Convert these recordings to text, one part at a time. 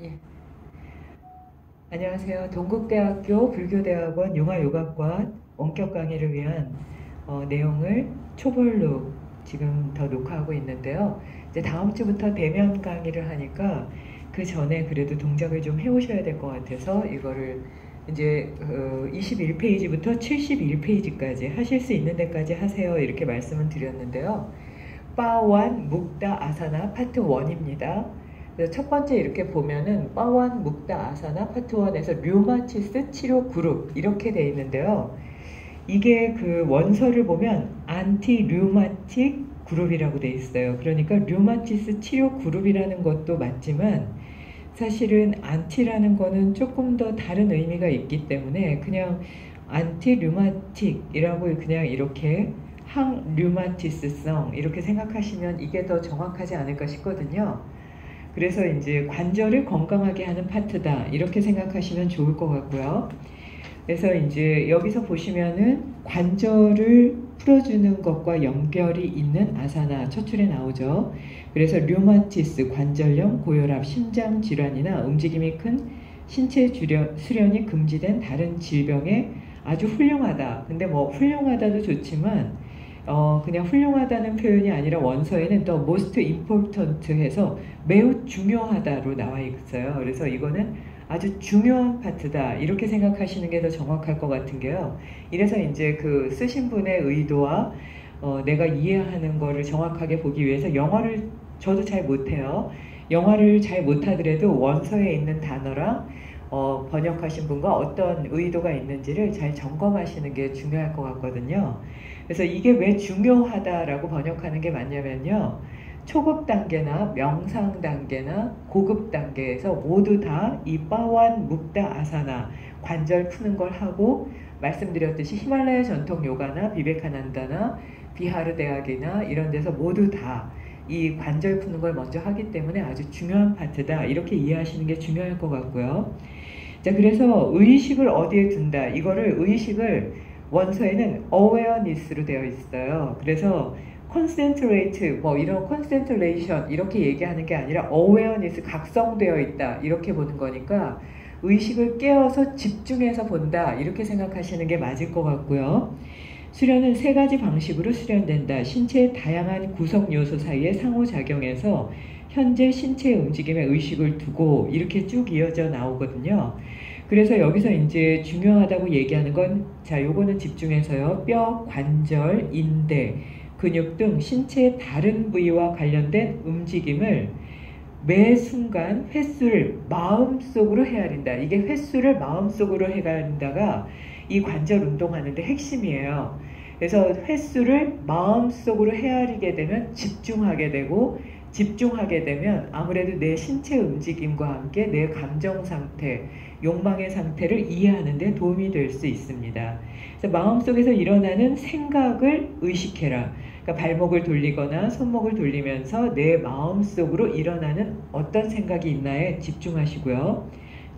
예. 안녕하세요. 동국대학교 불교대학원 용화요가과 원격 강의를 위한 내용을 초벌로 지금 더 녹화하고 있는데요. 이제 다음 주부터 대면 강의를 하니까 그 전에 그래도 동작을 좀 해오셔야 될 것 같아서 이거를 이제 21페이지부터 71페이지까지 하실 수 있는 데까지 하세요. 이렇게 말씀을 드렸는데요. 빠완 묵다 아사나 파트 1입니다. 첫 번째 이렇게 보면은 빠완 묵다 아사나 파트 1에서 류마티스 치료 그룹 이렇게 돼 있는데요. 이게 그 원서를 보면 안티 류마틱 그룹이라고 돼 있어요. 그러니까 류마티스 치료 그룹이라는 것도 맞지만 사실은 안티라는 거는 조금 더 다른 의미가 있기 때문에 그냥 안티 류마틱이라고 그냥 이렇게 항류마티스성 이렇게 생각하시면 이게 더 정확하지 않을까 싶거든요. 그래서 이제 관절을 건강하게 하는 파트다 이렇게 생각하시면 좋을 것 같고요. 그래서 이제 여기서 보시면은 관절을 풀어주는 것과 연결이 있는 아사나 첫 줄에 나오죠. 그래서 류마티스, 관절염, 고혈압, 심장 질환이나 움직임이 큰 신체 수련이 금지된 다른 질병에 아주 훌륭하다. 근데 뭐 훌륭하다도 좋지만 그냥 훌륭하다는 표현이 아니라 원서에는 더 most important 해서 매우 중요하다로 나와 있어요. 그래서 이거는 아주 중요한 파트다 이렇게 생각하시는 게 더 정확할 것 같은 게요. 이래서 이제 그 쓰신 분의 의도와 내가 이해하는 거를 정확하게 보기 위해서 영어를 저도 잘 못해요. 영어를 잘 못하더라도 원서에 있는 단어랑 번역하신 분과 어떤 의도가 있는지를 잘 점검하시는 게 중요할 것 같거든요. 그래서 이게 왜 중요하다라고 번역하는 게 맞냐면요. 초급 단계나 명상 단계나 고급 단계에서 모두 다 이 빠완 묵다 아사나 관절 푸는 걸 하고 말씀드렸듯이 히말라야 전통 요가나 비베카난다나 비하르 대학이나 이런 데서 모두 다 이 관절 푸는 걸 먼저 하기 때문에 아주 중요한 파트다 이렇게 이해하시는 게 중요할 것 같고요. 자, 그래서 의식을 어디에 둔다 이거를 의식을 원서에는 awareness로 되어 있어요. 그래서 concentrate 뭐 이런 concentration 이렇게 얘기하는 게 아니라 awareness 각성되어 있다 이렇게 보는 거니까 의식을 깨어서 집중해서 본다 이렇게 생각하시는 게 맞을 것 같고요. 수련은 세 가지 방식으로 수련된다. 신체의 다양한 구성 요소 사이에 상호작용해서 현재 신체의 움직임에 의식을 두고 이렇게 쭉 이어져 나오거든요. 그래서 여기서 이제 중요하다고 얘기하는 건, 자, 요거는 집중해서요. 뼈, 관절, 인대, 근육 등 신체의 다른 부위와 관련된 움직임을 매 순간 횟수를 마음속으로 헤아린다. 이게 횟수를 마음속으로 헤아린다가 이 관절 운동하는데 핵심이에요. 그래서 횟수를 마음속으로 헤아리게 되면 집중하게 되고 집중하게 되면 아무래도 내 신체 움직임과 함께 내 감정 상태, 욕망의 상태를 이해하는 데 도움이 될 수 있습니다. 그래서 마음속에서 일어나는 생각을 의식해라. 그러니까 발목을 돌리거나 손목을 돌리면서 내 마음속으로 일어나는 어떤 생각이 있나에 집중하시고요.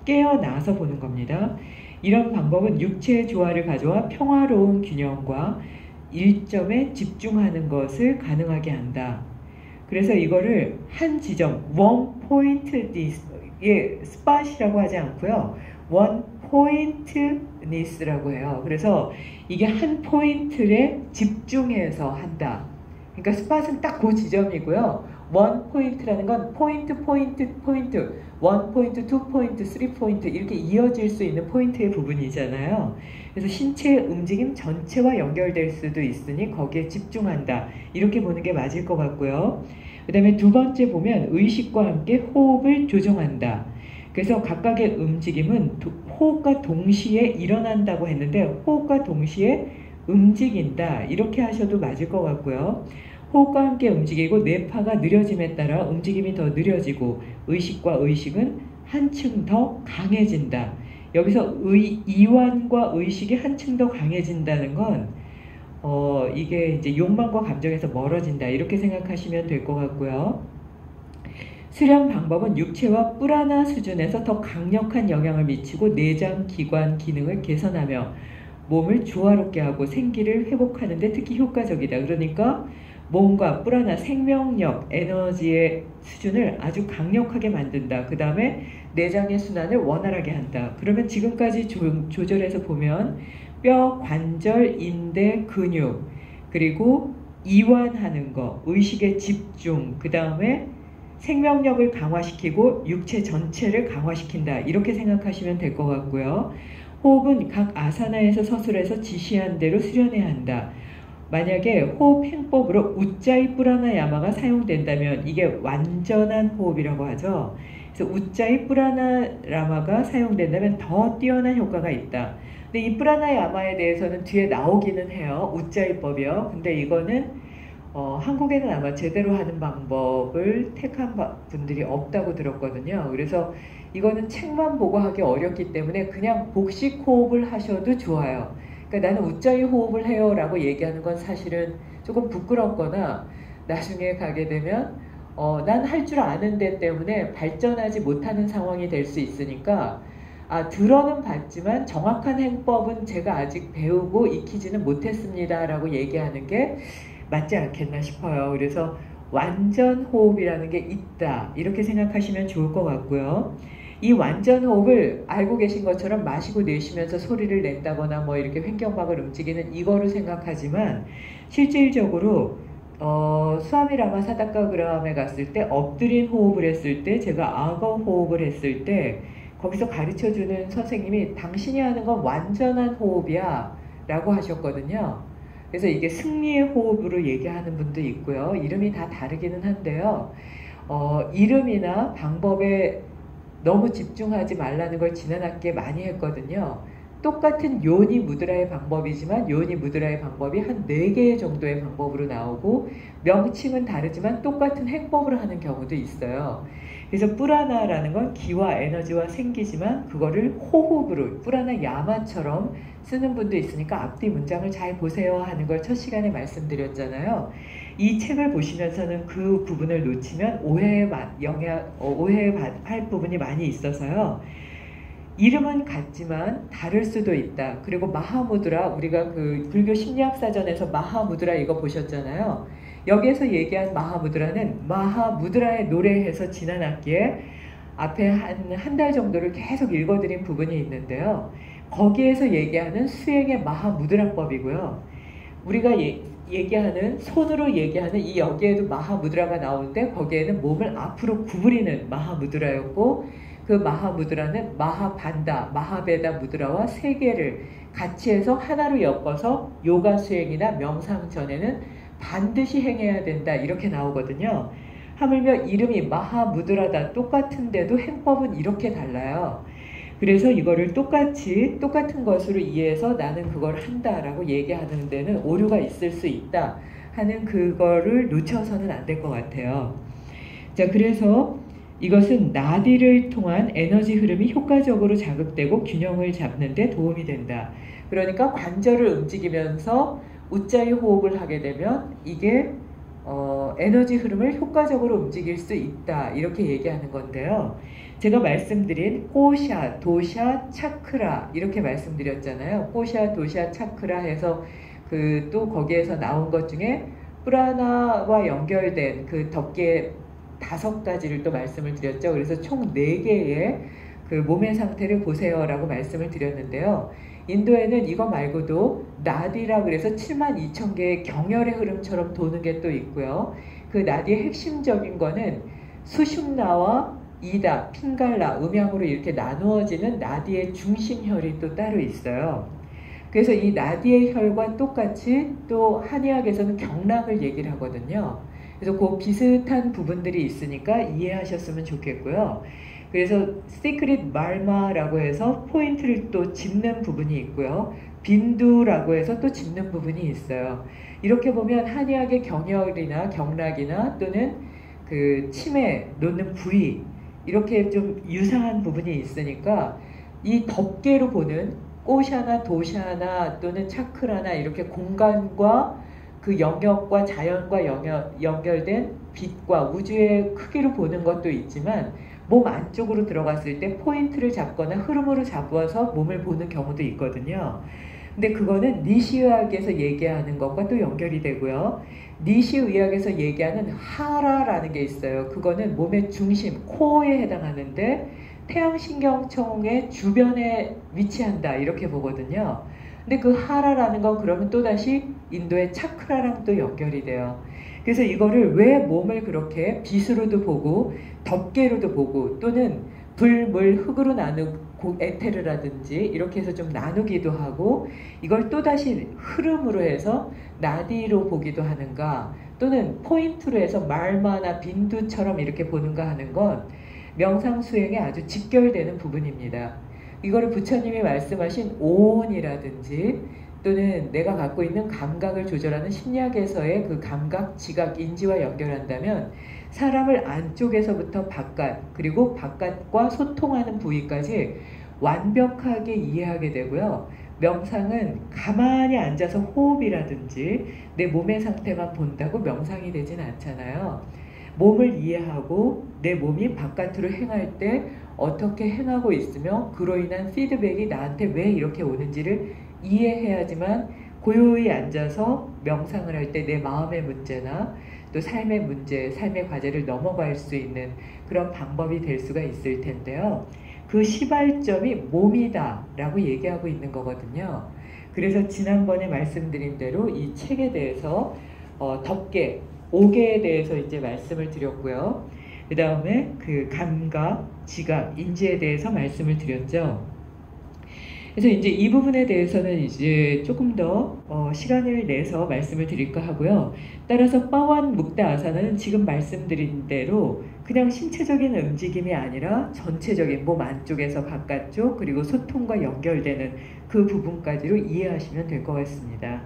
깨어나서 보는 겁니다. 이런 방법은 육체의 조화를 가져와 평화로운 균형과 일점에 집중하는 것을 가능하게 한다. 그래서 이거를 한 지점, one pointness, 예, spot이라고 하지 않고요. one pointness라고 해요. 그래서 이게 한 포인트에 집중해서 한다. 그러니까 spot은 딱 그 지점이고요. 원 포인트라는 건 포인트, 포인트, 포인트, 원 포인트, 투 포인트, 쓰리 포인트 이렇게 이어질 수 있는 포인트의 부분이잖아요. 그래서 신체의 움직임 전체와 연결될 수도 있으니 거기에 집중한다. 이렇게 보는 게 맞을 것 같고요. 그 다음에 두 번째 보면 의식과 함께 호흡을 조정한다. 그래서 각각의 움직임은 호흡과 동시에 일어난다고 했는데 호흡과 동시에 움직인다. 이렇게 하셔도 맞을 것 같고요. 호흡과 함께 움직이고 뇌파가 느려짐에 따라 움직임이 더 느려지고 의식과 의식은 한층 더 강해진다. 여기서 이완과 의식이 한층 더 강해진다는 건 이게 이제 욕망과 감정에서 멀어진다. 이렇게 생각하시면 될 것 같고요. 수련 방법은 육체와 뿔하나 수준에서 더 강력한 영향을 미치고 내장, 기관, 기능을 개선하며 몸을 조화롭게 하고 생기를 회복하는 데 특히 효과적이다. 그러니까 몸과 뿔하나 생명력, 에너지의 수준을 아주 강력하게 만든다. 그 다음에 내장의 순환을 원활하게 한다. 그러면 지금까지 조절해서 보면 뼈, 관절, 인대, 근육, 그리고 이완하는 거, 의식의 집중, 그 다음에 생명력을 강화시키고 육체 전체를 강화시킨다. 이렇게 생각하시면 될 것 같고요. 호흡은 각 아사나에서 서술해서 지시한 대로 수련해야 한다. 만약에 호흡 행법으로 우짜이 뿌라나야마가 사용된다면 이게 완전한 호흡이라고 하죠. 그래서 우짜이 뿌라나야마가 사용된다면 더 뛰어난 효과가 있다. 근데 이 뿌라나야마에 대해서는 뒤에 나오기는 해요. 우짜이법이요. 근데 이거는 한국에는 아마 제대로 하는 방법을 택한 분들이 없다고 들었거든요. 그래서 이거는 책만 보고 하기 어렵기 때문에 그냥 복식 호흡을 하셔도 좋아요. 그러니까 나는 우짜이 호흡을 해요 라고 얘기하는 건 사실은 조금 부끄럽거나 나중에 가게 되면 난 할 줄 아는데 때문에 발전하지 못하는 상황이 될 수 있으니까 들어는 봤지만 정확한 행법은 제가 아직 배우고 익히지는 못했습니다 라고 얘기하는 게 맞지 않겠나 싶어요. 그래서 완전 호흡이라는 게 있다 이렇게 생각하시면 좋을 것 같고요. 이 완전 호흡을 알고 계신 것처럼 마시고 내쉬면서 소리를 낸다거나 뭐 이렇게 횡격막을 움직이는 이거로 생각하지만 실질적으로 수아미라마 사다카그람에 갔을 때 엎드린 호흡을 했을 때 제가 악어 호흡을 했을 때 거기서 가르쳐주는 선생님이 당신이 하는 건 완전한 호흡이야 라고 하셨거든요. 그래서 이게 승리의 호흡으로 얘기하는 분도 있고요. 이름이 다 다르기는 한데요. 이름이나 방법에 너무 집중하지 말라는 걸 지난 학기에 많이 했거든요. 똑같은 요니 무드라의 방법이지만 요니 무드라의 방법이 한 4개 정도의 방법으로 나오고 명칭은 다르지만 똑같은 행법을 하는 경우도 있어요. 그래서 뿌라나라는 건 기와 에너지와 생기지만 그거를 호흡으로 뿌라나 야마처럼 쓰는 분도 있으니까 앞뒤 문장을 잘 보세요 하는 걸 첫 시간에 말씀드렸잖아요. 이 책을 보시면서는 그 부분을 놓치면 오해할 부분이 많이 있어서요. 이름은 같지만 다를 수도 있다. 그리고 마하무드라, 우리가 그 불교 심리학사전에서 마하무드라 이거 보셨잖아요. 여기에서 얘기한 마하무드라는 마하무드라의 노래에서 지난 학기에 앞에 한 달 정도를 계속 읽어드린 부분이 있는데요. 거기에서 얘기하는 수행의 마하무드라법이고요. 우리가 얘기하는 손으로 얘기하는 이 여기에도 마하무드라가 나오는데 거기에는 몸을 앞으로 구부리는 마하무드라였고 그 마하무드라는 마하반다, 마하베다 무드라와 3개를 같이 해서 하나로 엮어서 요가 수행이나 명상 전에는 반드시 행해야 된다 이렇게 나오거든요. 하물며 이름이 마하무드라다 똑같은데도 행법은 이렇게 달라요. 그래서 이거를 똑같은 것으로 이해해서 나는 그걸 한다라고 얘기하는 데는 오류가 있을 수 있다 하는 그거를 놓쳐서는 안 될 것 같아요. 자, 그래서 이것은 나디를 통한 에너지 흐름이 효과적으로 자극되고 균형을 잡는 데 도움이 된다. 그러니까 관절을 움직이면서 우짜이 호흡을 하게 되면 이게 에너지 흐름을 효과적으로 움직일 수 있다 이렇게 얘기하는 건데요. 제가 말씀드린 꼬샤, 도샤, 차크라 이렇게 말씀드렸잖아요. 꼬샤, 도샤, 차크라 해서 그 또 거기에서 나온 것 중에 프라나와 연결된 그 덮개 5가지를 또 말씀을 드렸죠. 그래서 총 4개의 그 몸의 상태를 보세요라고 말씀을 드렸는데요. 인도에는 이거 말고도 나디라 그래서 72,000개의 경혈의 흐름처럼 도는 게 또 있고요. 그 나디의 핵심적인 거는 수슌나와 이다, 핑갈라, 음양으로 이렇게 나누어지는 나디의 중심혈이 또 따로 있어요. 그래서 이 나디의 혈과 똑같이 또 한의학에서는 경락을 얘기를 하거든요. 그래서 그 비슷한 부분들이 있으니까 이해하셨으면 좋겠고요. 그래서 시크릿 말마라고 해서 포인트를 또 짚는 부분이 있고요. 빈두라고 해서 또 짚는 부분이 있어요. 이렇게 보면 한의학의 경혈이나 경락이나 또는 그 침에 놓는 부위 이렇게 좀 유사한 부분이 있으니까 이 덮개로 보는 꼬샤나 도샤나 또는 차크라나 이렇게 공간과 그 영역과 자연과 연결된 빛과 우주의 크기로 보는 것도 있지만 몸 안쪽으로 들어갔을 때 포인트를 잡거나 흐름으로 잡아서 몸을 보는 경우도 있거든요. 근데 그거는 니시 의학에서 얘기하는 것과 또 연결이 되고요. 니시 의학에서 얘기하는 하라라는 게 있어요. 그거는 몸의 중심, 코어에 해당하는데 태양신경청의 주변에 위치한다 이렇게 보거든요. 근데 그 하라라는 건 그러면 또다시 인도의 차크라랑 또 연결이 돼요. 그래서 이거를 왜 몸을 그렇게 빛으로도 보고 덮개로도 보고 또는 불, 물, 흙으로 나누고 에테르라든지 이렇게 해서 좀 나누기도 하고 이걸 또다시 흐름으로 해서 나디로 보기도 하는가 또는 포인트로 해서 말마나 빈두처럼 이렇게 보는가 하는 건 명상 수행에 아주 직결되는 부분입니다. 이거를 부처님이 말씀하신 오온이라든지 또는 내가 갖고 있는 감각을 조절하는 심리학에서의 그 감각, 지각, 인지와 연결한다면 사람을 안쪽에서부터 바깥 그리고 바깥과 소통하는 부위까지 완벽하게 이해하게 되고요. 명상은 가만히 앉아서 호흡이라든지 내 몸의 상태만 본다고 명상이 되진 않잖아요. 몸을 이해하고 내 몸이 바깥으로 행할 때 어떻게 행하고 있으며 그로 인한 피드백이 나한테 왜 이렇게 오는지를 이해해야지만 고요히 앉아서 명상을 할 때 내 마음의 문제나 또 삶의 문제, 삶의 과제를 넘어갈 수 있는 그런 방법이 될 수가 있을 텐데요. 그 시발점이 몸이다 라고 얘기하고 있는 거거든요. 그래서 지난번에 말씀드린 대로 이 책에 대해서 덮개, 옥에 대해서 이제 말씀을 드렸고요. 그 다음에 그 감각, 지각, 인지에 대해서 말씀을 드렸죠. 그래서 이제 이 부분에 대해서는 이제 조금 더 시간을 내서 말씀을 드릴까 하고요. 따라서 빠완 묵다 아사나는 지금 말씀드린 대로 그냥 신체적인 움직임이 아니라 전체적인 몸 안쪽에서 바깥쪽 그리고 소통과 연결되는 그 부분까지로 이해하시면 될 것 같습니다.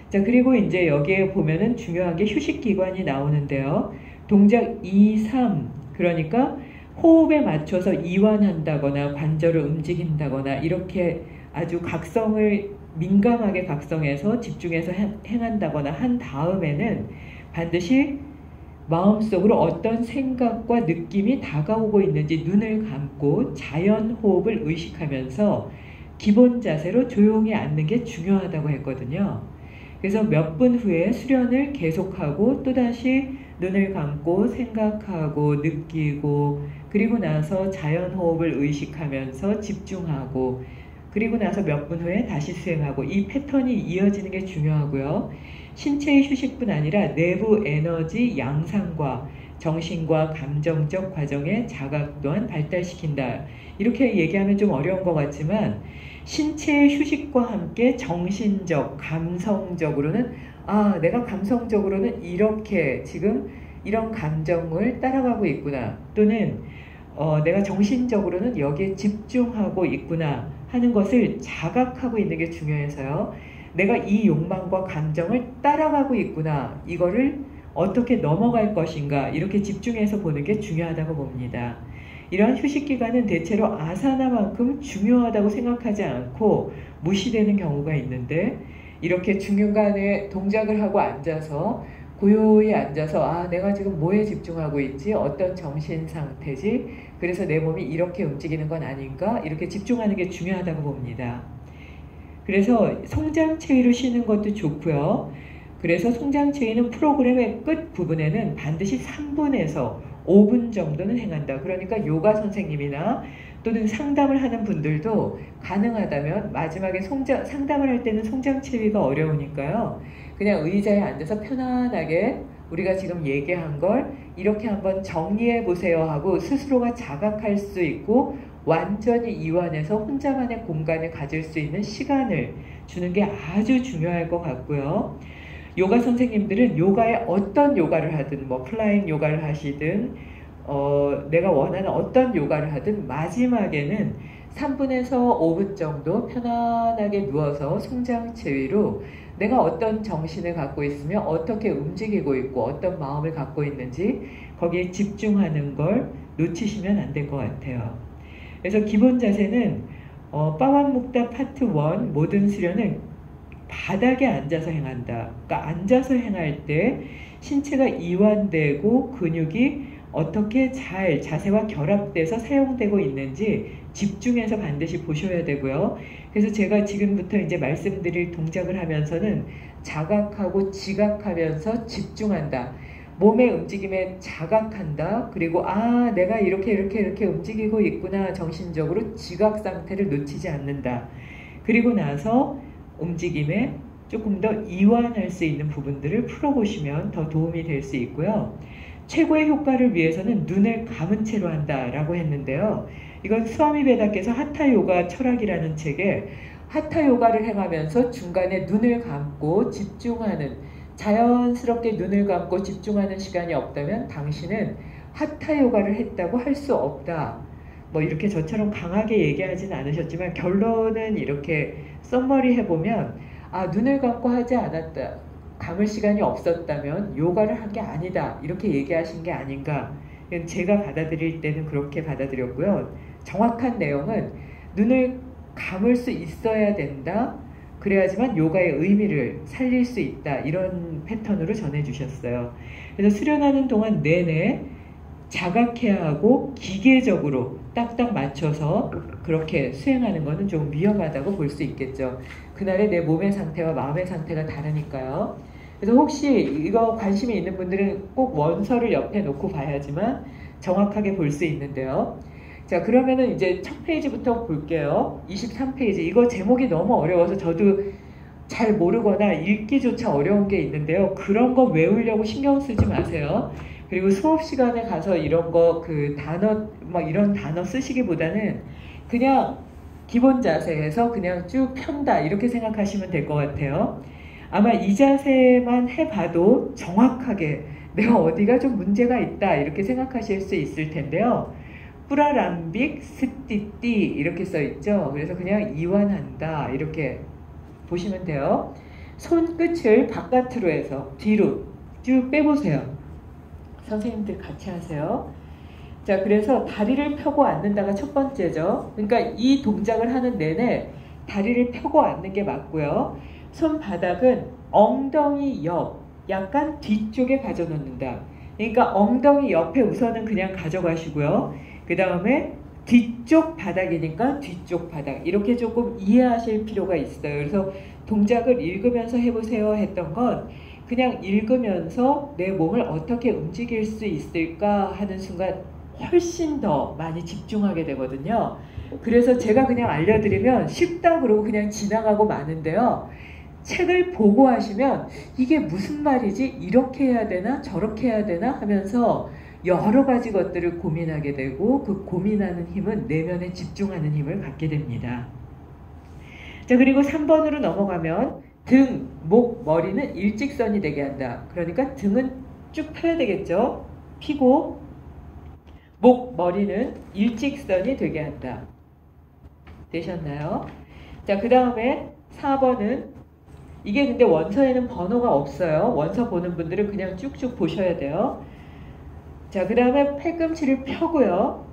자, 그리고 이제 여기에 보면은 중요한 게 휴식기관이 나오는데요. 동작 2, 3 그러니까 호흡에 맞춰서 이완한다거나 관절을 움직인다거나 이렇게 아주 각성을 민감하게 각성해서 집중해서 행한다거나 한 다음에는 반드시 마음속으로 어떤 생각과 느낌이 다가오고 있는지 눈을 감고 자연 호흡을 의식하면서 기본 자세로 조용히 앉는 게 중요하다고 했거든요. 그래서 몇 분 후에 수련을 계속하고 또다시 눈을 감고 생각하고 느끼고 그리고 나서 자연호흡을 의식하면서 집중하고 그리고 나서 몇 분 후에 다시 수행하고 이 패턴이 이어지는 게 중요하고요. 신체의 휴식뿐 아니라 내부 에너지 양상과 정신과 감정적 과정의 자각 또한 발달시킨다. 이렇게 얘기하면 좀 어려운 것 같지만 신체의 휴식과 함께 정신적, 감성적으로는 내가 감성적으로는 이렇게 지금 이런 감정을 따라가고 있구나 또는 내가 정신적으로는 여기에 집중하고 있구나 하는 것을 자각하고 있는 게 중요해서요. 내가 이 욕망과 감정을 따라가고 있구나 이거를 어떻게 넘어갈 것인가 이렇게 집중해서 보는 게 중요하다고 봅니다. 이러한 휴식기간은 대체로 아사나만큼 중요하다고 생각하지 않고 무시되는 경우가 있는데 이렇게 중간에 동작을 하고 앉아서 고요히 앉아서 내가 지금 뭐에 집중하고 있지? 어떤 정신 상태지? 그래서 내 몸이 이렇게 움직이는 건 아닌가? 이렇게 집중하는 게 중요하다고 봅니다. 그래서 송장체위로 쉬는 것도 좋고요. 그래서 송장체위는 프로그램의 끝 부분에는 반드시 3분에서 5분 정도는 행한다. 그러니까 요가 선생님이나 또는 상담을 하는 분들도 가능하다면 마지막에 상담을 할 때는 송장체위가 어려우니까요. 그냥 의자에 앉아서 편안하게 우리가 지금 얘기한 걸 이렇게 한번 정리해 보세요 하고 스스로가 자각할 수 있고 완전히 이완해서 혼자만의 공간을 가질 수 있는 시간을 주는 게 아주 중요할 것 같고요. 요가 선생님들은 요가에 어떤 요가를 하든 뭐 플라잉 요가를 하시든 내가 원하는 어떤 요가를 하든 마지막에는 3분에서 5분 정도 편안하게 누워서 송장체위로 내가 어떤 정신을 갖고 있으며 어떻게 움직이고 있고 어떤 마음을 갖고 있는지 거기에 집중하는 걸 놓치시면 안 될 것 같아요. 그래서 기본 자세는 빠완묵다 파트 1 모든 수련은 바닥에 앉아서 행한다. 그러니까 앉아서 행할 때 신체가 이완되고 근육이 어떻게 잘 자세와 결합돼서 사용되고 있는지 집중해서 반드시 보셔야 되고요. 그래서 제가 지금부터 이제 말씀드릴 동작을 하면서는 자각하고 지각하면서 집중한다. 몸의 움직임에 자각한다. 그리고 내가 이렇게 움직이고 있구나. 정신적으로 지각 상태를 놓치지 않는다. 그리고 나서 움직임에 조금 더 이완할 수 있는 부분들을 풀어보시면 더 도움이 될 수 있고요. 최고의 효과를 위해서는 눈을 감은 채로 한다라고 했는데요. 이건 스와미 베다께서 하타 요가 철학이라는 책에 하타 요가를 행하면서 중간에 눈을 감고 집중하는, 자연스럽게 눈을 감고 집중하는 시간이 없다면 당신은 하타 요가를 했다고 할 수 없다. 뭐 이렇게 저처럼 강하게 얘기하진 않으셨지만 결론은 이렇게 썸머리 해보면 눈을 감고 하지 않았다, 감을 시간이 없었다면 요가를 한 게 아니다, 이렇게 얘기하신 게 아닌가. 제가 받아들일 때는 그렇게 받아들였고요. 정확한 내용은 눈을 감을 수 있어야 된다, 그래야지만 요가의 의미를 살릴 수 있다, 이런 패턴으로 전해주셨어요. 그래서 수련하는 동안 내내 자각해야 하고 기계적으로 딱딱 맞춰서 그렇게 수행하는 것은 좀 위험하다고 볼 수 있겠죠. 그날의 내 몸의 상태와 마음의 상태가 다르니까요. 그래서 혹시 이거 관심이 있는 분들은 꼭 원서를 옆에 놓고 봐야지만 정확하게 볼 수 있는데요. 자, 그러면은 이제 첫 페이지부터 볼게요. 23페이지. 이거 제목이 너무 어려워서 저도 잘 모르거나 읽기조차 어려운 게 있는데요. 그런 거 외우려고 신경 쓰지 마세요. 그리고 수업 시간에 가서 이런 거 단어 이런 단어 쓰시기보다는 그냥 기본 자세에서 그냥 쭉 편다, 이렇게 생각하시면 될 것 같아요. 아마 이 자세만 해봐도 정확하게 내가 어디가 좀 문제가 있다, 이렇게 생각하실 수 있을 텐데요. 뿌라람빅 스띠띠 이렇게 써 있죠. 그래서 그냥 이완한다, 이렇게 보시면 돼요. 손끝을 바깥으로 해서 뒤로 쭉 빼보세요. 선생님들 같이 하세요. 자, 그래서 다리를 펴고 앉는다가 첫 번째죠. 그러니까 이 동작을 하는 내내 다리를 펴고 앉는 게 맞고요. 손바닥은 엉덩이 옆, 약간 뒤쪽에 가져놓는다. 그러니까 엉덩이 옆에 우선은 그냥 가져가시고요. 그 다음에 뒤쪽 바닥이니까 뒤쪽 바닥, 이렇게 조금 이해하실 필요가 있어요. 그래서 동작을 읽으면서 해보세요 했던 건 그냥 읽으면서 내 몸을 어떻게 움직일 수 있을까 하는 순간 훨씬 더 많이 집중하게 되거든요. 그래서 제가 그냥 알려드리면 쉽다 그러고 그냥 지나가고 마는데요. 책을 보고 하시면 이게 무슨 말이지? 이렇게 해야 되나? 저렇게 해야 되나? 하면서 여러 가지 것들을 고민하게 되고 그 고민하는 힘은 내면에 집중하는 힘을 갖게 됩니다. 자, 그리고 3번으로 넘어가면 등, 목, 머리는 일직선이 되게 한다. 그러니까 등은 쭉 펴야 되겠죠? 피고 목, 머리는 일직선이 되게 한다. 되셨나요? 자, 그 다음에 4번은 이게 근데 원서에는 번호가 없어요. 원서 보는 분들은 그냥 쭉쭉 보셔야 돼요. 자, 그 다음에 팔꿈치를 펴고요.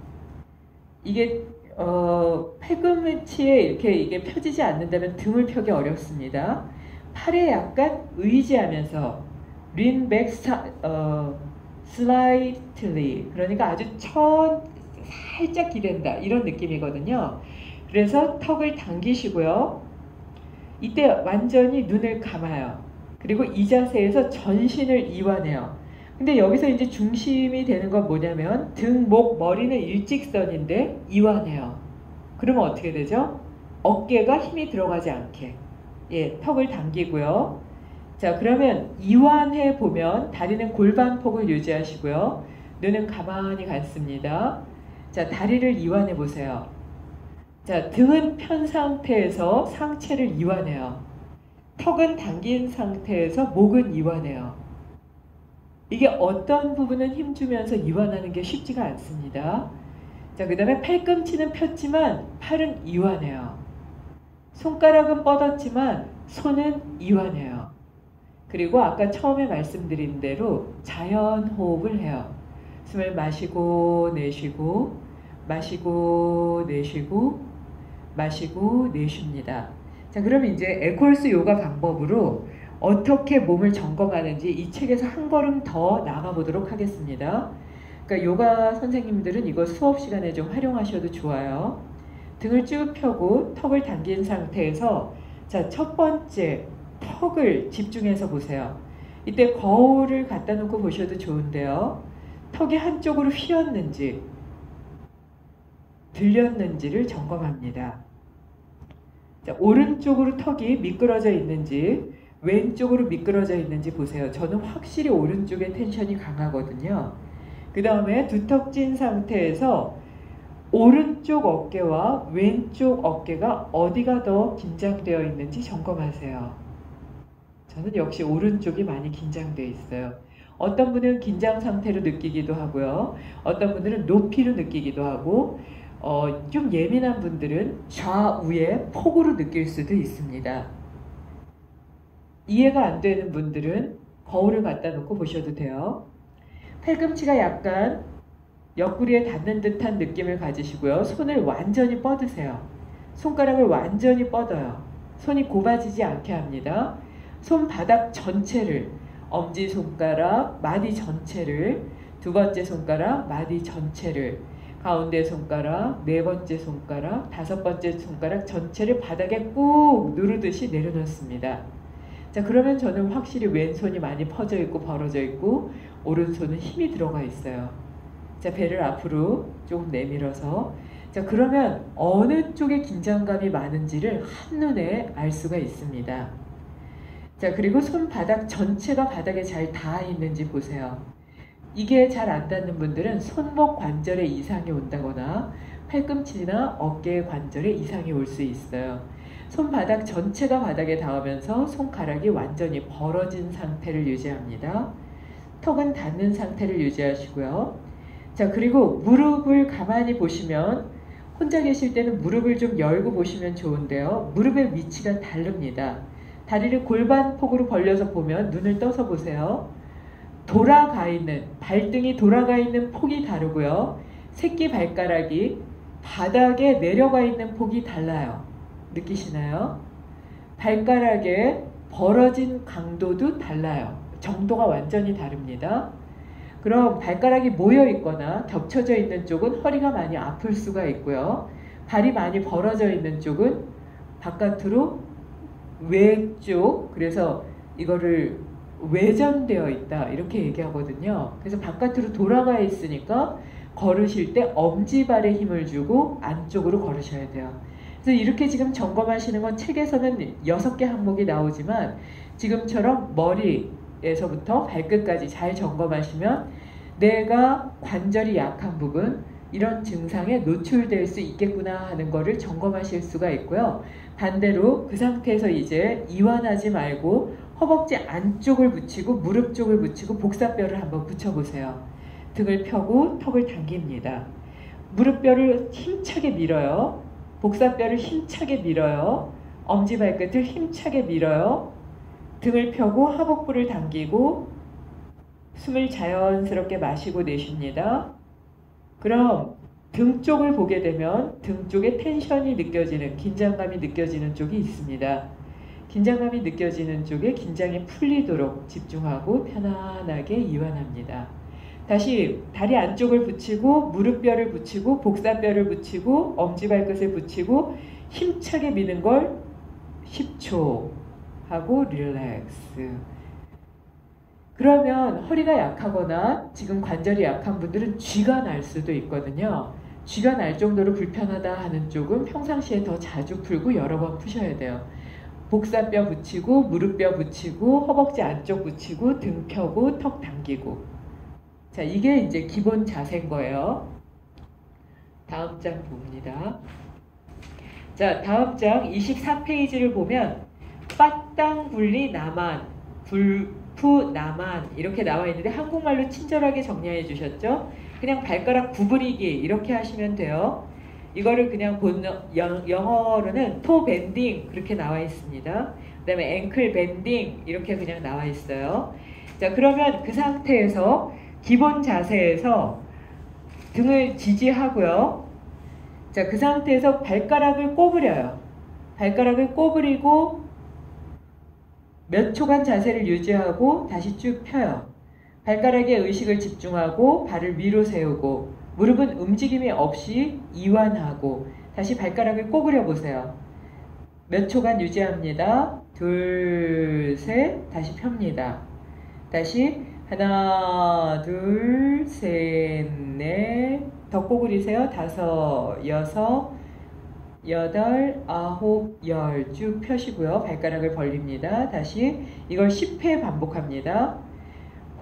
이게 팔꿈치에 이렇게 이게 펴지지 않는다면 등을 펴기 어렵습니다. 팔에 약간 의지하면서 lean back slightly, 그러니까 아주 살짝 기댄다, 이런 느낌이거든요. 그래서 턱을 당기시고요. 이때 완전히 눈을 감아요. 그리고 이 자세에서 전신을 이완해요. 근데 여기서 이제 중심이 되는 건 뭐냐면 등, 목, 머리는 일직선인데 이완해요. 그러면 어떻게 되죠? 어깨가 힘이 들어가지 않게. 예, 턱을 당기고요. 자, 그러면 이완해 보면 다리는 골반폭을 유지하시고요. 눈은 가만히 감습니다. 자, 다리를 이완해 보세요. 자, 등은 편 상태에서 상체를 이완해요. 턱은 당긴 상태에서 목은 이완해요. 이게 어떤 부분은 힘주면서 이완하는 게 쉽지가 않습니다. 자, 그 다음에 팔꿈치는 폈지만 팔은 이완해요. 손가락은 뻗었지만 손은 이완해요. 그리고 아까 처음에 말씀드린 대로 자연 호흡을 해요. 숨을 마시고 내쉬고 마시고 내쉬고 마시고 내쉽니다. 자, 그럼 이제 에콜스 요가 방법으로 어떻게 몸을 점검하는지 이 책에서 한 걸음 더 나가 보도록 하겠습니다. 그러니까 요가 선생님들은 이거 수업 시간에 좀 활용하셔도 좋아요. 등을 쭉 펴고 턱을 당긴 상태에서 자, 첫 번째 턱을 집중해서 보세요. 이때 거울을 갖다 놓고 보셔도 좋은데요. 턱이 한쪽으로 휘었는지 들렸는지를 점검합니다. 자, 오른쪽으로 턱이 미끄러져 있는지 왼쪽으로 미끄러져 있는지 보세요. 저는 확실히 오른쪽에 텐션이 강하거든요. 그 다음에 두턱 찐 상태에서 오른쪽 어깨와 왼쪽 어깨가 어디가 더 긴장되어 있는지 점검하세요. 저는 역시 오른쪽이 많이 긴장되어 있어요. 어떤 분은 긴장 상태로 느끼기도 하고요. 어떤 분들은 높이로 느끼기도 하고 좀 예민한 분들은 좌우에 폭으로 느낄 수도 있습니다. 이해가 안 되는 분들은 거울을 갖다 놓고 보셔도 돼요. 팔꿈치가 약간 옆구리에 닿는 듯한 느낌을 가지시고요. 손을 완전히 뻗으세요. 손가락을 완전히 뻗어요. 손이 곱아지지 않게 합니다. 손바닥 전체를, 엄지손가락, 마디 전체를, 두 번째 손가락, 마디 전체를, 가운데 손가락, 네 번째 손가락, 다섯 번째 손가락 전체를 바닥에 꾹 누르듯이 내려놓습니다. 자, 그러면 저는 확실히 왼손이 많이 퍼져 있고 벌어져 있고 오른손은 힘이 들어가 있어요. 자, 배를 앞으로 조금 내밀어서 자, 그러면 어느 쪽에 긴장감이 많은지를 한눈에 알 수가 있습니다. 자, 그리고 손바닥 전체가 바닥에 잘 닿아 있는지 보세요. 이게 잘 안 닿는 분들은 손목 관절에 이상이 온다거나 팔꿈치나 어깨 관절에 이상이 올 수 있어요. 손바닥 전체가 바닥에 닿으면서 손가락이 완전히 벌어진 상태를 유지합니다. 턱은 닿는 상태를 유지하시고요. 자, 그리고 무릎을 가만히 보시면 혼자 계실 때는 무릎을 좀 열고 보시면 좋은데요. 무릎의 위치가 다릅니다. 다리를 골반폭으로 벌려서 보면 눈을 떠서 보세요. 돌아가 있는, 발등이 돌아가 있는 폭이 다르고요. 새끼 발가락이 바닥에 내려가 있는 폭이 달라요. 느끼시나요? 발가락의 벌어진 강도도 달라요. 정도가 완전히 다릅니다. 그럼 발가락이 모여 있거나 겹쳐져 있는 쪽은 허리가 많이 아플 수가 있고요. 발이 많이 벌어져 있는 쪽은 바깥으로 외쪽, 그래서 이거를 외전되어 있다 이렇게 얘기하거든요. 그래서 바깥으로 돌아가 있으니까 걸으실 때 엄지발에 힘을 주고 안쪽으로 걸으셔야 돼요. 그래서 이렇게 지금 점검하시는 건 책에서는 6개 항목이 나오지만 지금처럼 머리에서부터 발끝까지 잘 점검하시면 내가 관절이 약한 부분 이런 증상에 노출될 수 있겠구나 하는 거를 점검하실 수가 있고요. 반대로 그 상태에서 이제 이완하지 말고 허벅지 안쪽을 붙이고 무릎 쪽을 붙이고 복사뼈를 한번 붙여보세요. 등을 펴고 턱을 당깁니다. 무릎뼈를 힘차게 밀어요. 복사뼈를 힘차게 밀어요. 엄지발끝을 힘차게 밀어요. 등을 펴고 하복부를 당기고 숨을 자연스럽게 마시고 내쉽니다. 그럼 등 쪽을 보게 되면 등 쪽에 텐션이 느껴지는, 긴장감이 느껴지는 쪽이 있습니다. 긴장감이 느껴지는 쪽에 긴장이 풀리도록 집중하고 편안하게 이완합니다. 다시 다리 안쪽을 붙이고 무릎뼈를 붙이고 복사뼈를 붙이고 엄지발끝을 붙이고 힘차게 미는 걸 10초 하고 릴렉스. 그러면 허리가 약하거나 지금 관절이 약한 분들은 쥐가 날 수도 있거든요. 쥐가 날 정도로 불편하다 하는 쪽은 평상시에 더 자주 풀고 여러 번 푸셔야 돼요. 복사뼈 붙이고 무릎뼈 붙이고 허벅지 안쪽 붙이고 등 펴고 턱 당기고. 자, 이게 이제 기본 자세인 거예요. 다음 장 봅니다. 자, 다음 장 24페이지를 보면 빠땅불리 나만, 불푸 나만 이렇게 나와 있는데 한국말로 친절하게 정리해 주셨죠? 그냥 발가락 구부리기 이렇게 하시면 돼요. 이거를 그냥 영어로는 토 밴딩 그렇게 나와 있습니다. 그 다음에 앵클 밴딩 이렇게 그냥 나와 있어요. 자, 그러면 그 상태에서 기본 자세에서 등을 지지하고요. 자, 그 상태에서 발가락을 꼬부려요. 발가락을 꼬부리고 몇 초간 자세를 유지하고 다시 쭉 펴요. 발가락에 의식을 집중하고 발을 위로 세우고 무릎은 움직임이 없이 이완하고 다시 발가락을 꼬부려 보세요. 몇 초간 유지합니다. 둘, 셋, 다시 펴니다. 다시 하나, 둘, 셋, 넷, 더 꼬부리세요. 다섯, 여섯, 여덟, 아홉, 열 쭉 펴시고요. 발가락을 벌립니다. 다시 이걸 10회 반복합니다.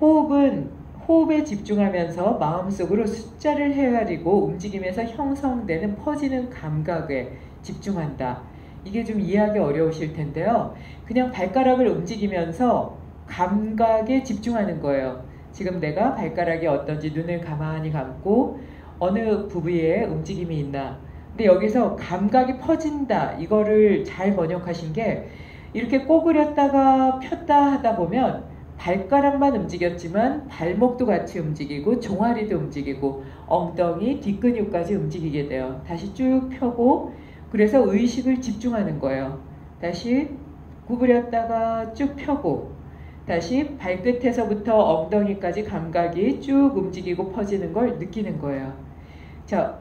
호흡에 집중하면서 마음속으로 숫자를 헤아리고 움직이면서 형성되는 퍼지는 감각에 집중한다. 이게 좀 이해하기 어려우실 텐데요. 그냥 발가락을 움직이면서 감각에 집중하는 거예요. 지금 내가 발가락이 어떤지 눈을 가만히 감고 어느 부위에 움직임이 있나. 근데 여기서 감각이 퍼진다. 이거를 잘 번역하신 게 이렇게 꼬부렸다가 폈다 하다 보면 발가락만 움직였지만 발목도 같이 움직이고 종아리도 움직이고 엉덩이, 뒷근육까지 움직이게 돼요. 다시 쭉 펴고 그래서 의식을 집중하는 거예요. 다시 구부렸다가 쭉 펴고 다시 발끝에서부터 엉덩이까지 감각이 쭉 움직이고 퍼지는 걸 느끼는 거예요. 자,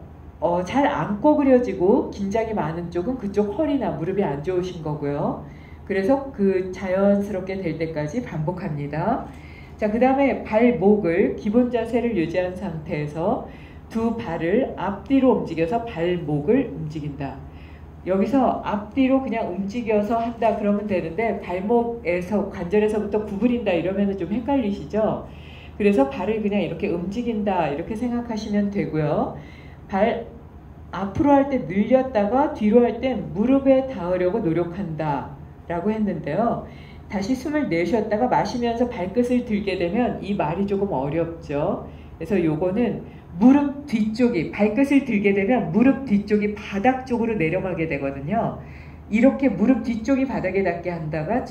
잘 안 꼬부려지고 긴장이 많은 쪽은 그쪽 허리나 무릎이 안 좋으신 거고요. 그래서 그 자연스럽게 될 때까지 반복합니다. 자, 그 다음에 발목을 기본 자세를 유지한 상태에서 두 발을 앞뒤로 움직여서 발목을 움직인다. 여기서 앞뒤로 그냥 움직여서 한다 그러면 되는데 발목에서 관절에서부터 구부린다 이러면 좀 헷갈리시죠? 그래서 발을 그냥 이렇게 움직인다 이렇게 생각하시면 되고요. 발 앞으로 할 때 늘렸다가 뒤로 할 때 무릎에 닿으려고 노력한다 라고 했는데요. 다시 숨을 내쉬었다가 마시면서 발끝을 들게 되면 이 말이 조금 어렵죠. 그래서 요거는 무릎 뒤쪽이 발끝을 들게 되면 무릎 뒤쪽이 바닥 쪽으로 내려가게 되거든요. 이렇게 무릎 뒤쪽이 바닥에 닿게 한다가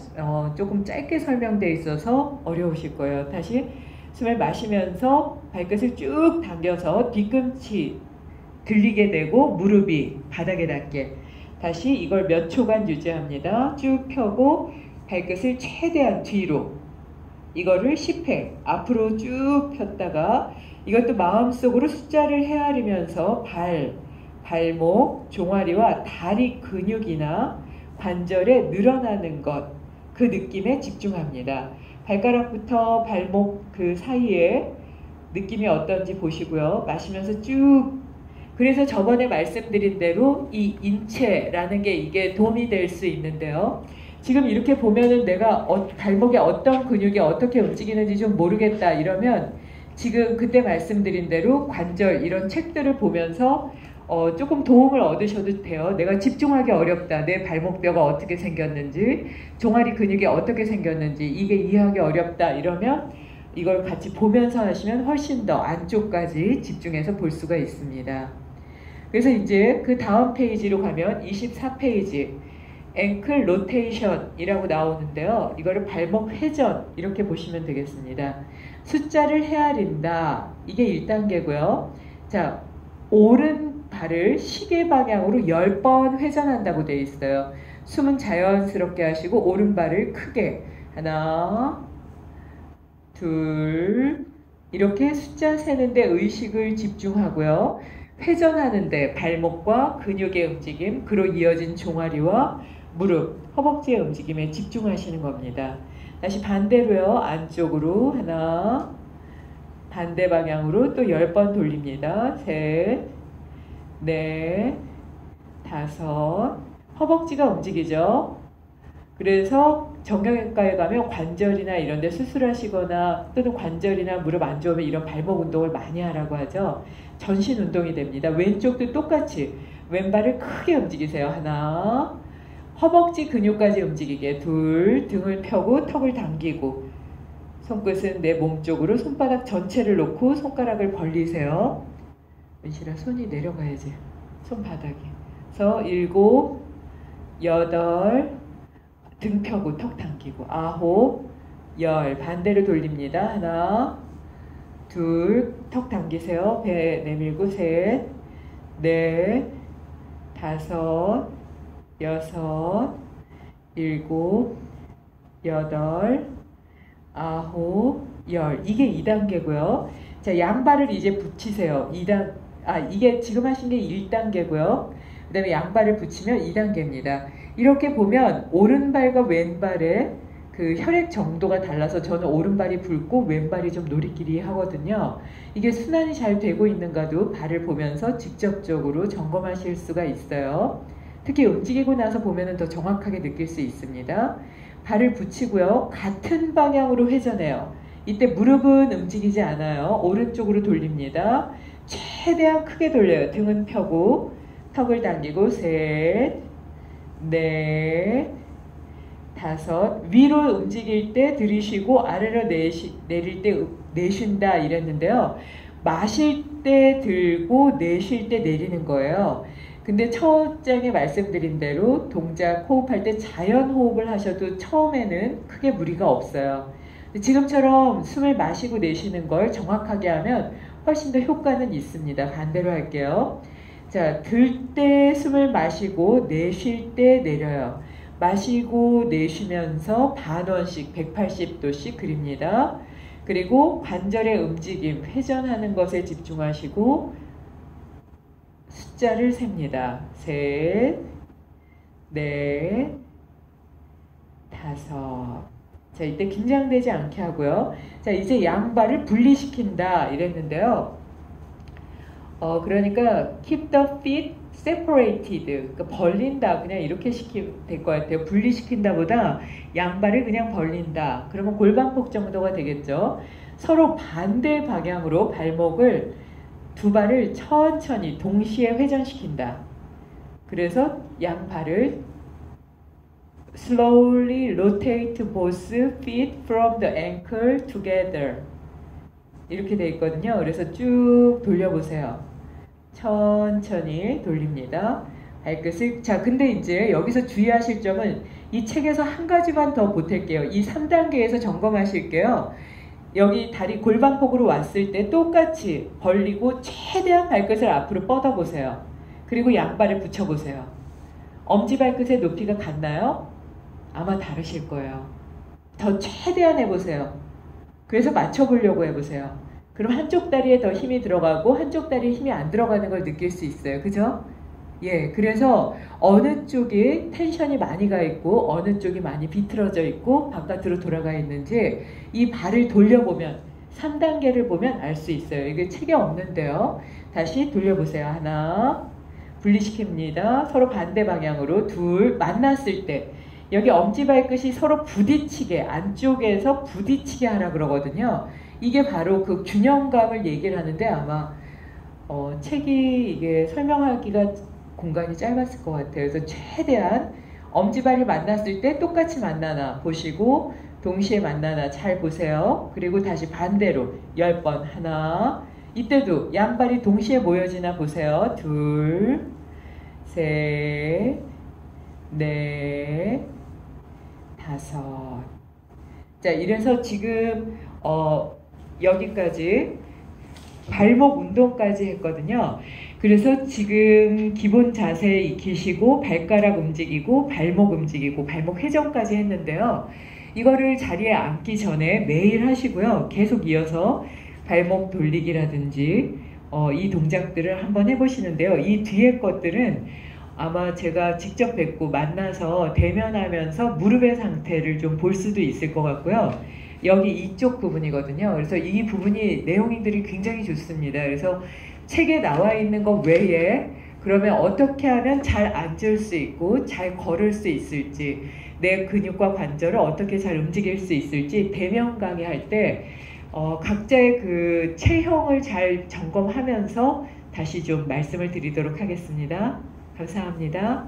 조금 짧게 설명되어 있어서 어려우실 거예요. 다시 숨을 마시면서 발끝을 쭉 당겨서 뒤꿈치 들리게 되고 무릎이 바닥에 닿게 다시 이걸 몇 초간 유지합니다. 쭉 펴고 발끝을 최대한 뒤로 이거를 10회 앞으로 쭉 폈다가 이것도 마음속으로 숫자를 헤아리면서 발목, 종아리와 다리 근육이나 관절에 늘어나는 것, 그 느낌에 집중합니다. 발가락부터 발목 그 사이에 느낌이 어떤지 보시고요. 마시면서 쭉 그래서 저번에 말씀드린 대로 이 인체라는 게 이게 도움이 될 수 있는데요. 지금 이렇게 보면은 내가 발목에 어떤 근육이 어떻게 움직이는지 좀 모르겠다 이러면 지금 그때 말씀드린 대로 관절 이런 책들을 보면서 조금 도움을 얻으셔도 돼요. 내가 집중하기 어렵다. 내 발목뼈가 어떻게 생겼는지, 종아리 근육이 어떻게 생겼는지 이게 이해하기 어렵다 이러면 이걸 같이 보면서 하시면 훨씬 더 안쪽까지 집중해서 볼 수가 있습니다. 그래서 이제 그 다음 페이지로 가면 24페이지 앵클 로테이션이라고 나오는데요. 이거를 발목 회전 이렇게 보시면 되겠습니다. 숫자를 헤아린다. 이게 1단계고요. 자, 오른발을 시계 방향으로 10번 회전한다고 되어 있어요. 숨은 자연스럽게 하시고 오른발을 크게 하나, 둘 이렇게 숫자 세는데 의식을 집중하고요. 회전하는데 발목과 근육의 움직임, 그로 이어진 종아리와 무릎, 허벅지의 움직임에 집중하시는 겁니다. 다시 반대로요. 안쪽으로 하나, 반대 방향으로 또 10번 돌립니다. 셋, 넷, 다섯, 허벅지가 움직이죠. 그래서 정형외과에 가면 관절이나 이런 데 수술하시거나 또는 관절이나 무릎 안 좋으면 이런 발목 운동을 많이 하라고 하죠. 전신 운동이 됩니다. 왼쪽도 똑같이 왼발을 크게 움직이세요. 하나, 허벅지 근육까지 움직이게 둘, 등을 펴고 턱을 당기고 손끝은 내 몸 쪽으로 손바닥 전체를 놓고 손가락을 벌리세요. 은실아 손이 내려가야지. 손바닥에. 그래서 7, 8, 등 펴고 턱 당기고 9, 10 반대로 돌립니다. 하나, 둘, 턱 당기세요. 배 내밀고 셋, 넷, 다섯, 여섯, 일곱, 여덟, 아홉, 열. 이게 2단계고요. 자, 양발을 이제 붙이세요. 이게 지금 하신 게 1단계고요. 그 다음에 양발을 붙이면 2단계입니다. 이렇게 보면 오른발과 왼발의 그 혈액 정도가 달라서 저는 오른발이 붉고 왼발이 좀 노리끼리 하거든요. 이게 순환이 잘 되고 있는가도 발을 보면서 직접적으로 점검하실 수가 있어요. 특히 움직이고 나서 보면 더 정확하게 느낄 수 있습니다. 발을 붙이고요. 같은 방향으로 회전해요. 이때 무릎은 움직이지 않아요. 오른쪽으로 돌립니다. 최대한 크게 돌려요. 등은 펴고 턱을 당기고 셋, 넷, 다섯. 위로 움직일 때 들이쉬고 아래로 내릴 때 내쉰다 이랬는데요. 마실 때 들고 내쉴 때 내리는 거예요. 근데 첫 장에 말씀드린 대로 동작 호흡할 때 자연 호흡을 하셔도 처음에는 크게 무리가 없어요. 지금처럼 숨을 마시고 내쉬는 걸 정확하게 하면 훨씬 더 효과는 있습니다. 반대로 할게요. 자, 들 때 숨을 마시고 내쉴 때 내려요. 마시고 내쉬면서 반원씩 180도씩 그립니다. 그리고 관절의 움직임, 회전하는 것에 집중하시고 숫자를 셉니다. 셋, 넷, 다섯. 자, 이때 긴장되지 않게 하고요. 자, 이제 양발을 분리시킨다 이랬는데요. 그러니까 keep the feet separated. 그러니까 벌린다. 그냥 이렇게 시키면 될 것 같아요. 분리시킨다 보다 양발을 그냥 벌린다. 그러면 골반폭 정도가 되겠죠. 서로 반대 방향으로 발목을 두 발을 천천히 동시에 회전시킨다. 그래서 양발을 slowly rotate both feet from the ankle together. 이렇게 돼 있거든요. 그래서 쭉 돌려보세요. 천천히 돌립니다. 발끝을. 자, 근데 이제 여기서 주의하실 점은 이 책에서 한 가지만 더 보탤게요. 이 3단계에서 점검하실게요. 여기 다리 골반폭으로 왔을 때 똑같이 벌리고 최대한 발끝을 앞으로 뻗어보세요. 그리고 양발을 붙여보세요. 엄지발끝의 높이가 같나요? 아마 다르실 거예요. 더 최대한 해보세요. 그래서 맞춰보려고 해보세요. 그럼 한쪽 다리에 더 힘이 들어가고 한쪽 다리에 힘이 안 들어가는 걸 느낄 수 있어요. 그죠? 예, 그래서 어느 쪽이 텐션이 많이 가 있고 어느 쪽이 많이 비틀어져 있고 바깥으로 돌아가 있는지 이 발을 돌려보면 3단계를 보면 알 수 있어요. 이게 책에 없는데요. 다시 돌려보세요. 하나, 분리시킵니다. 서로 반대 방향으로. 둘, 만났을 때 여기 엄지발끝이 서로 부딪히게, 안쪽에서 부딪히게 하라 그러거든요. 이게 바로 그 균형감을 얘기를 하는데 아마 책이 이게 설명하기가 공간이 짧았을 것 같아요. 그래서 최대한 엄지발이 만났을 때 똑같이 만나나 보시고 동시에 만나나 잘 보세요. 그리고 다시 반대로 10번. 하나, 이때도 양발이 동시에 모여지나 보세요. 둘, 셋, 넷, 다섯. 자, 이래서 지금 여기까지 발목 운동까지 했거든요. 그래서 지금 기본 자세 익히시고 발가락 움직이고 발목 움직이고 발목 회전까지 했는데요. 이거를 자리에 앉기 전에 매일 하시고요. 계속 이어서 발목 돌리기라든지 이 동작들을 한번 해보시는데요. 이 뒤에 것들은 아마 제가 직접 뵙고 만나서 대면하면서 무릎의 상태를 좀 볼 수도 있을 것 같고요. 여기 이쪽 부분이거든요. 그래서 이 부분이 내용들이 굉장히 좋습니다. 그래서 책에 나와 있는 것 외에 그러면 어떻게 하면 잘 앉을 수 있고 잘 걸을 수 있을지, 내 근육과 관절을 어떻게 잘 움직일 수 있을지 대면 강의할 때 각자의 그 체형을 잘 점검하면서 다시 좀 말씀을 드리도록 하겠습니다. 감사합니다.